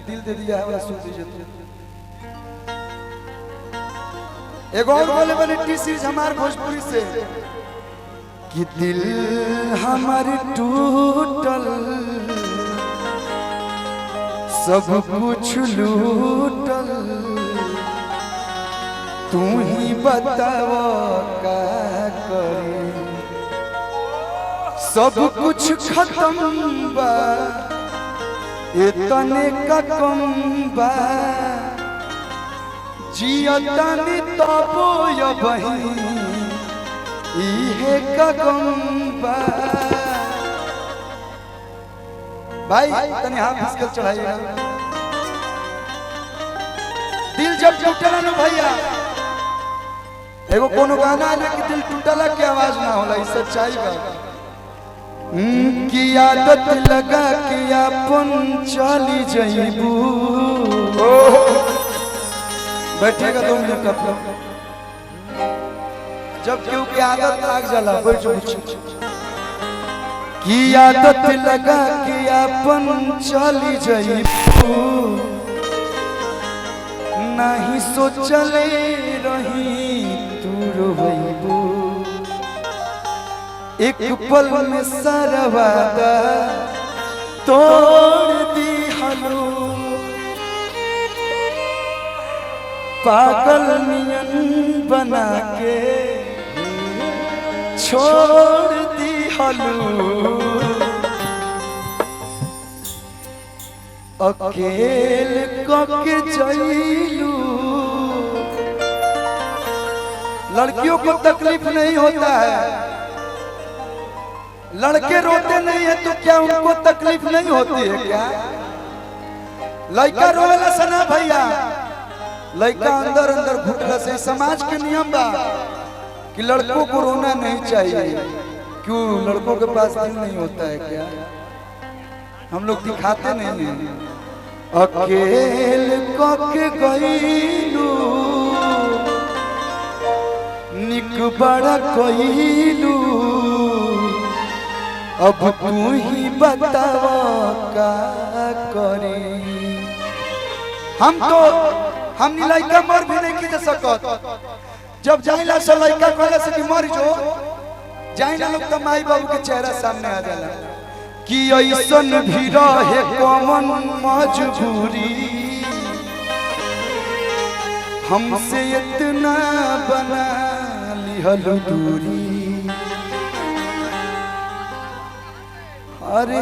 दिल दे दिया है वाला सुन लीजिए तो। एक और बोले बने टी सीरीज हमार भोजपुरी से कि दिल हमारी टूटल सब कुछ लूटल तू ही बताव का करी सब कुछ खत्म बा इतने का कम बा जियतानी तबो या बही इहे का कम बा। भाई तने हाथ फिसकल चढ़ाइए। दिल जब टूटला ना भैया एगो कोनो गाना है कि दिल टूटला के आवाज ना होला, ई सच्चाई बा। की आदत लगा के अपन चली जाइबू। बैठेगा 2 मिनट तक जब क्यों की आदत लग जाला बैठ जो की आदत लगा के अपन चली जाइबू नहीं सोचले रही तू रोइबू एक पल में सारा वादा तोड़ दी हलो पागल नियन बना के छोड़ दी हलो अकेल के चलू। लड़कियों को तकलीफ नहीं होता है, लड़के रोते नहीं है तो क्या उनको तकलीफ नहीं होती है क्या? लड़का रोवेला सना भैया, लड़का अंदर अंदर घुटला से। समाज के नियम बा कि लड़कों को रोना नहीं चाहिए। क्यों? लड़कों के पास दिल नहीं होता है क्या? हम लोग दिखाते नहीं हैं। अकेल के गईलू निक बड़ा कईलू अब तू ही बताव का करी। हम लड़का मर भी नहीं की सकत। जब जाइला से लड़का कहला से कि मर जो जाइला लोग तो माई बाबू के चेहरा सामने आ जाला कि ऐसन भी रहे कौन मजबूरी हमसे इतना बना लिहल दूरी। अरे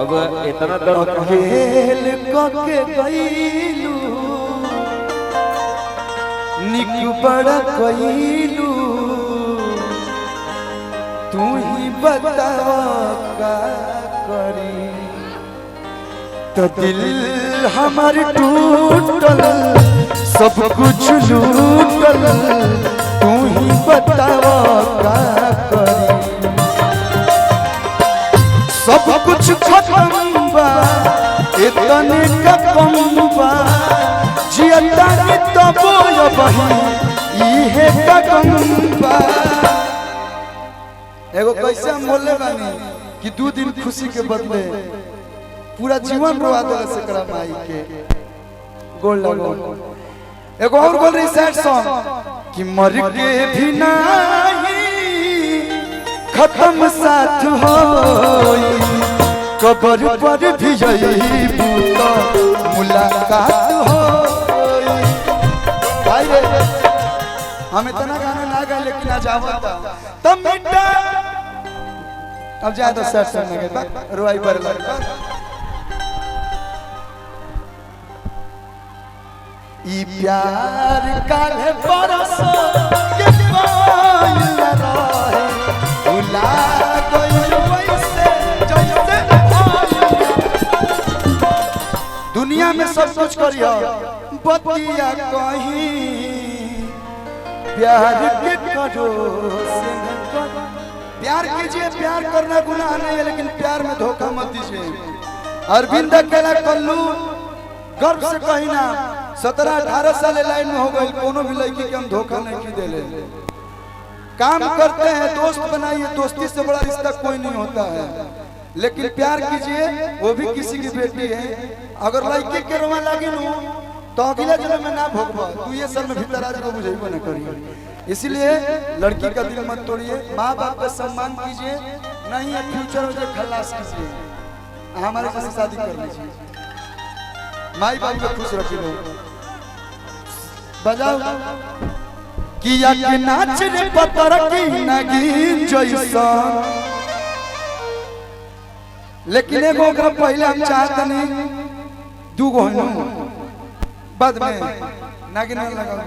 अब इतना दर्द अकेल के गईलू निक बड़ा कईलू तू ही बताव का करी। तो दिल हमार टूटल सब कुछ लूटल तू ही बताव का करी सब कुछ खत्म बा इतने का कम बा जियतानी तबो या बही इहे का कम बा। एगो कैसे हम बोले बानी कि 2 दिन खुशी के बदले पूरा जीवन रोवा देले से करा माई के गोल लगो। एगो और बोल रही सैड सॉन्ग कि मर के भी नहीं खत्म साथ होई कबर पर भी यही बूता मुलाकात होई। भाई रे हम इतना गाना ना गाए लेकिन आज आवता तब मिटा अब ज्यादा सर सर न गए रोई पर लगा ई प्यार काहे परसो के पाइल रहे भुला गइल वैसे जैसे दुनिया में सब कुछ करियो बतिया कहीं प्यार के करो से प्यार कीजिए। प्यार करना गुनाह नहीं है लेकिन प्यार में धोखा मत दीजिए। अरविंद अकेला कल्लू गर्व से कही ना 17-18 साल लाइन में हो गई कोनो भी लड़की के हम धोखा नहीं की देले। काम करते हैं दोस्त बनाइए, दोस्ती से बड़ा रिश्ता कोई नहीं होता है। लेकिन प्यार कीजिए, वो भी किसी की बेटी है। अगर लड़के के रोवा लगी नु तो अगले जन्म में ना भोगबा, तू ये सब में भीतर आज को बुझेबो न करिए। इसीलिए लड़की का दिल मत तोड़िए, माँ बाप का सम्मान कीजिए, नहीं है फ्यूचर हो जाए खल्लास कीजिए। हमारे जैसे शादी कर लीजिए, माई बाप को खुश रखिए। बजाओ किया के नाच रे पतर की नगीन जैसा, लेकिन एगो ओकरा पहले हम चाहत नहीं, दूगो बाद में नागिन लगा।